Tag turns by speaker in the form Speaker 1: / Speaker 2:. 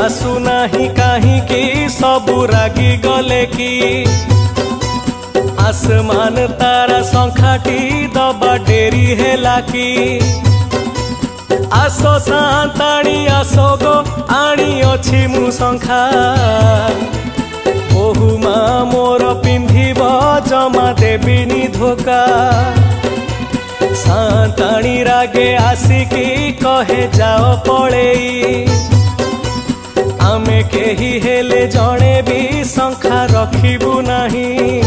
Speaker 1: आसुनाही काहींकी सबु रागी गले कि आसमान तारा संखाटी दबा डेरी हेला कि आसो सांताणी आसो गो आणी अछि मु संखा बहु माँ मोर पिंधिब जमा देविनी धोका सांताणी रागे आसिकी कहे जाओ पळेई आमे केही हेले जणे भी संखा रखिबु नाही।